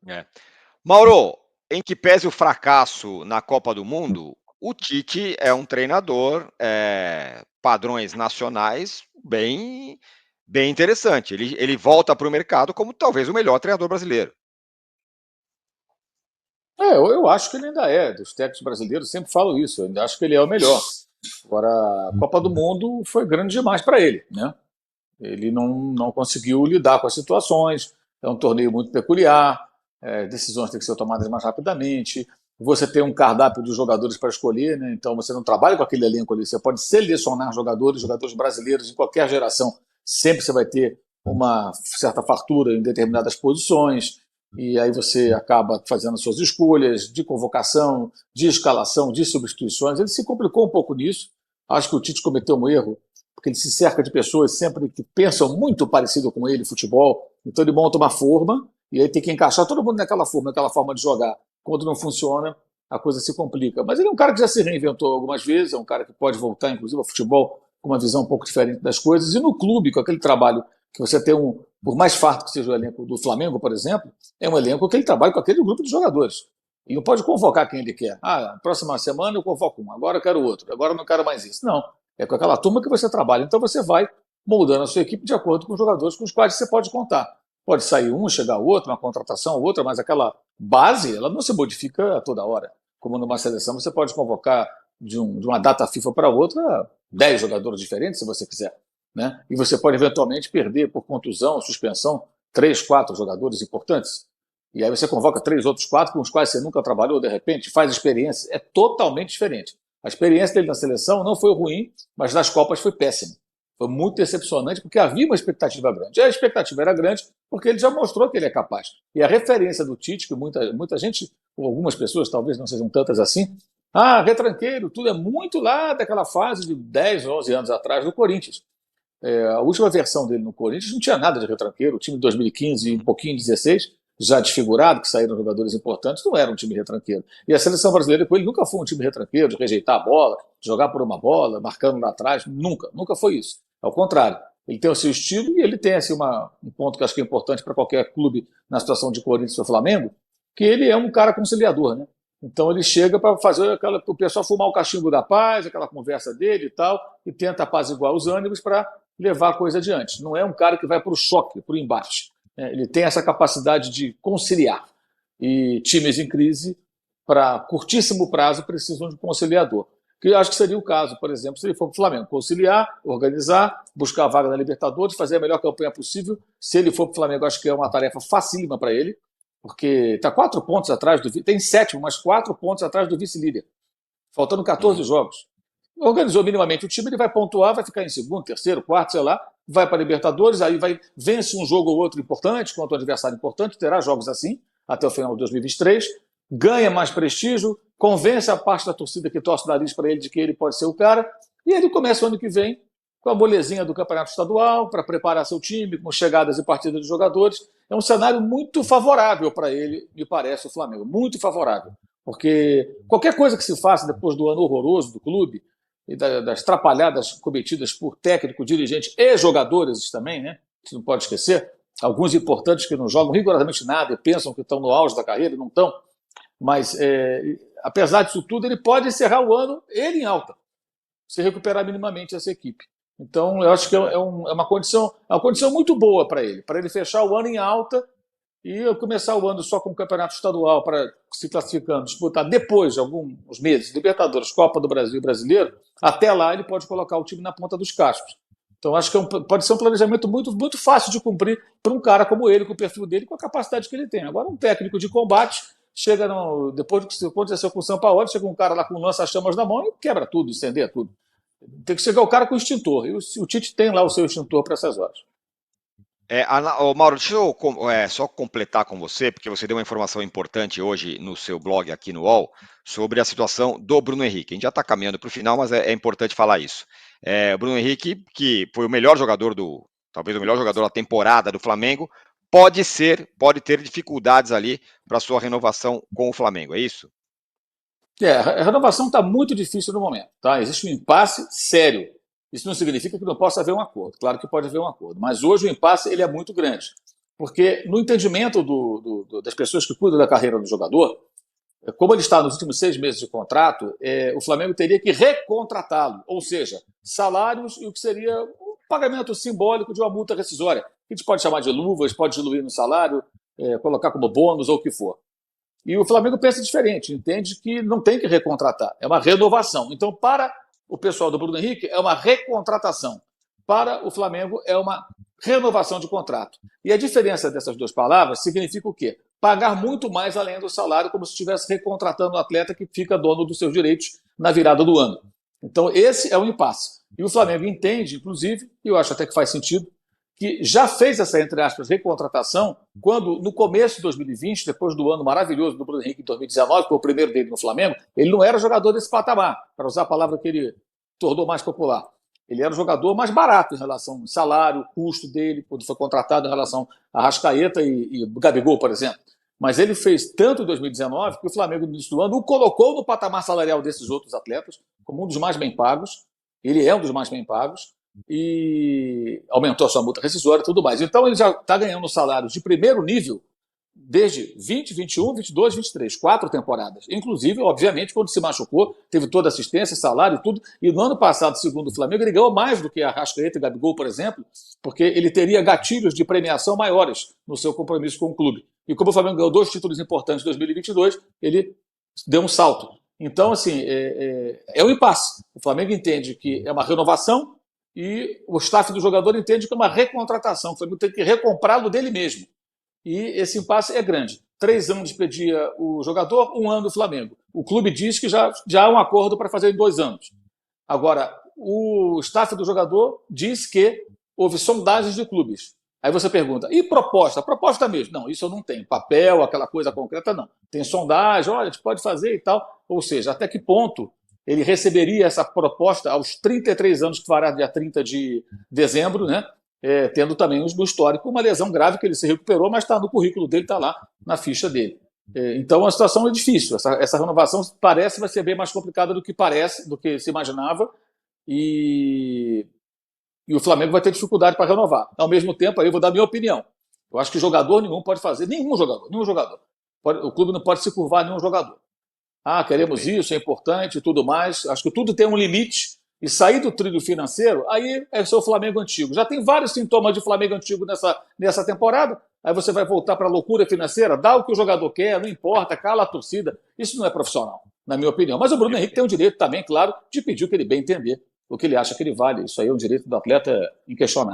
É. Mauro, em que pese o fracasso na Copa do Mundo, o Tite é um treinador padrões nacionais bem interessante. Ele volta para o mercado como talvez o melhor treinador brasileiro. Eu acho que ele ainda é. Dos técnicos brasileiros sempre falo isso. Eu ainda acho que ele é o melhor. Agora, a Copa do Mundo foi grande demais para ele, né? Ele não conseguiu lidar com as situações. É um torneio muito peculiar. Decisões têm que ser tomadas mais rapidamente. Você tem um cardápio de jogadores para escolher, né? Então você não trabalha com aquele elenco ali. Você pode selecionar jogadores brasileiros em qualquer geração. Sempre você vai ter uma certa fartura em determinadas posições. E aí você acaba fazendo suas escolhas de convocação, de escalação, de substituições. Ele se complicou um pouco nisso. Acho que o Tite cometeu um erro, porque ele se cerca de pessoas sempre que pensam muito parecido com ele, futebol. Então ele monta uma forma e aí tem que encaixar todo mundo naquela forma de jogar. Quando não funciona, a coisa se complica. Mas ele é um cara que já se reinventou algumas vezes, é um cara que pode voltar, inclusive, ao futebol com uma visão um pouco diferente das coisas. E no clube, com aquele trabalho que você tem por mais farto que seja o elenco do Flamengo, por exemplo, é um elenco que ele trabalha com aquele grupo de jogadores. E não pode convocar quem ele quer. Próxima semana eu convoco um, agora eu quero outro, agora eu não quero mais isso. Não, é com aquela turma que você trabalha. Então você vai moldando a sua equipe de acordo com os jogadores com os quais você pode contar. Pode sair um, chegar outro, uma contratação, outra, mas aquela base, ela não se modifica a toda hora. Como numa seleção, você pode convocar de uma data FIFA para outra 10 jogadores diferentes, se você quiser. Né? E você pode eventualmente perder por contusão, suspensão, 3, 4 jogadores importantes. E aí você convoca 3 outros 4 com os quais você nunca trabalhou, de repente, faz experiência. É totalmente diferente. A experiência dele na seleção não foi ruim, mas nas Copas foi péssima. Foi muito decepcionante, porque havia uma expectativa grande. E a expectativa era grande porque ele já mostrou que ele é capaz. E a referência do Tite, que muita gente, ou algumas pessoas, talvez não sejam tantas assim, retranqueiro, tudo é muito lá daquela fase de 10, 11 anos atrás do Corinthians. A última versão dele no Corinthians não tinha nada de retranqueiro. O time de 2015 e um pouquinho de 16, já desfigurado, que saíram jogadores importantes, não era um time retranqueiro. E a seleção brasileira com ele nunca foi um time retranqueiro, de rejeitar a bola, de jogar por uma bola, marcando lá atrás. Nunca foi isso. Ao contrário, ele tem o seu estilo e ele tem assim, um ponto que eu acho que é importante para qualquer clube na situação de Corinthians ou Flamengo, que ele é um cara conciliador, né? Então ele chega para fazer o pessoal fumar o cachimbo da paz, aquela conversa dele e tal, e tenta apaziguar os ânimos para levar a coisa adiante. Não é um cara que vai para o choque, para o embate. Ele tem essa capacidade de conciliar. E times em crise, para curtíssimo prazo, precisam de um conciliador. Que eu acho que seria o caso, por exemplo, se ele for para o Flamengo. Conciliar, organizar, buscar a vaga na Libertadores, fazer a melhor campanha possível. Se ele for para o Flamengo, acho que é uma tarefa facílima para ele, porque está 4 pontos atrás do... Tem 7º, mas 4 pontos atrás do vice-líder. Faltando 14 jogos. Organizou minimamente o time, ele vai pontuar, vai ficar em segundo, terceiro, quarto, sei lá, vai para a Libertadores, aí vence um jogo ou outro importante, contra um adversário importante, terá jogos assim, até o final de 2023, ganha mais prestígio, convence a parte da torcida que torce o nariz para ele de que ele pode ser o cara, e ele começa o ano que vem com a molezinha do Campeonato Estadual, para preparar seu time, com chegadas e partidas de jogadores. É um cenário muito favorável para ele, me parece, o Flamengo, muito favorável. Porque qualquer coisa que se faça depois do ano horroroso do clube, e das trapalhadas cometidas por técnico, dirigente e jogadores também, né? Você não pode esquecer. Alguns importantes que não jogam rigorosamente nada e pensam que estão no auge da carreira e não estão. Mas, apesar disso tudo, ele pode encerrar o ano ele em alta, se recuperar minimamente essa equipe. Então, eu acho que é uma condição muito boa para ele fechar o ano em alta e começar o ano só com o Campeonato Estadual para se classificando, disputar depois de alguns meses, Libertadores, Copa do Brasil e Brasileiro, até lá ele pode colocar o time na ponta dos cascos. Então acho que pode ser um planejamento muito, muito fácil de cumprir para um cara como ele, com o perfil dele, com a capacidade que ele tem. Agora um técnico de combate, depois do que aconteceu com o Sampaoli, chega um cara lá com lança-chamas na mão e quebra tudo, incendeia tudo. Tem que chegar o cara com o extintor, e o Tite tem lá o seu extintor para essas horas. Mauro, deixa eu só completar com você, porque você deu uma informação importante hoje no seu blog aqui no UOL sobre a situação do Bruno Henrique. A gente já está caminhando para o final, mas é importante falar isso. O Bruno Henrique, que foi o melhor jogador talvez o melhor jogador da temporada do Flamengo, pode ter dificuldades ali para sua renovação com o Flamengo, é isso? A renovação está muito difícil no momento. Tá? Existe um impasse sério. Isso não significa que não possa haver um acordo. Claro que pode haver um acordo. Mas hoje o impasse ele é muito grande. Porque no entendimento das pessoas que cuidam da carreira do jogador, como ele está nos últimos 6 meses de contrato, o Flamengo teria que recontratá-lo, ou seja, salários e o que seria um pagamento simbólico de uma multa rescisória, que a gente pode chamar de luvas, pode diluir no salário, colocar como bônus ou o que for. E o Flamengo pensa diferente, entende que não tem que recontratar, é uma renovação. Então, para o pessoal do Bruno Henrique, é uma recontratação. Para o Flamengo, é uma renovação de contrato. E a diferença dessas duas palavras significa o quê? Pagar muito mais além do salário, como se estivesse recontratando um atleta que fica dono dos seus direitos na virada do ano. Então, esse é o impasse. E o Flamengo entende, inclusive, e eu acho até que faz sentido, que já fez essa, entre aspas, recontratação quando, no começo de 2020, depois do ano maravilhoso do Bruno Henrique em 2019, que foi o primeiro dele no Flamengo, ele não era jogador desse patamar, para usar a palavra que ele tornou mais popular. Ele era um jogador mais barato em relação ao salário, custo dele, quando foi contratado em relação a Arrascaeta e Gabigol, por exemplo. Mas ele fez tanto em 2019 que o Flamengo, no início do ano, o colocou no patamar salarial desses outros atletas, como um dos mais bem pagos. Ele é um dos mais bem pagos e aumentou a sua multa rescisória e tudo mais. Então ele já está ganhando salários de primeiro nível desde 20, 21, 22, 23, 4 temporadas. Inclusive, obviamente, quando se machucou, teve toda assistência, salário e tudo. E no ano passado, segundo o Flamengo, ele ganhou mais do que a Arrascaeta e Gabigol, por exemplo, porque ele teria gatilhos de premiação maiores no seu compromisso com o clube. E como o Flamengo ganhou 2 títulos importantes em 2022, ele deu um salto. Então, assim, é um impasse. O Flamengo entende que é uma renovação e o staff do jogador entende que é uma recontratação. O Flamengo tem que recomprá-lo dele mesmo. E esse impasse é grande. 3 anos pedia o jogador, 1 ano do Flamengo. O clube diz que já há um acordo para fazer em 2 anos. Agora, o staff do jogador diz que houve sondagens de clubes. Aí você pergunta, e proposta? Proposta mesmo? Não, isso eu não tenho. Papel, aquela coisa concreta, não. Tem sondagem, olha, a gente pode fazer e tal. Ou seja, até que ponto ele receberia essa proposta aos 33 anos, que fará dia 30 de dezembro, né? Tendo também no histórico uma lesão grave que ele se recuperou, mas está no currículo dele, está lá na ficha dele. Então a situação é difícil. Essa renovação parece vai ser bem mais complicada do que se imaginava, e o Flamengo vai ter dificuldade para renovar. Ao mesmo tempo, aí eu vou dar a minha opinião. Eu acho que jogador nenhum pode fazer, nenhum jogador. O clube não pode se curvar a nenhum jogador. Queremos isso, é importante e tudo mais. Acho que tudo tem um limite. E sair do trilho financeiro, aí é o seu Flamengo antigo. Já tem vários sintomas de Flamengo antigo nessa temporada. Aí você vai voltar para a loucura financeira, dá o que o jogador quer, não importa, cala a torcida. Isso não é profissional, na minha opinião. Mas o Bruno Henrique tem o direito também, claro, de pedir o que ele bem entender, o que ele acha que ele vale. Isso aí é um direito do atleta inquestionável.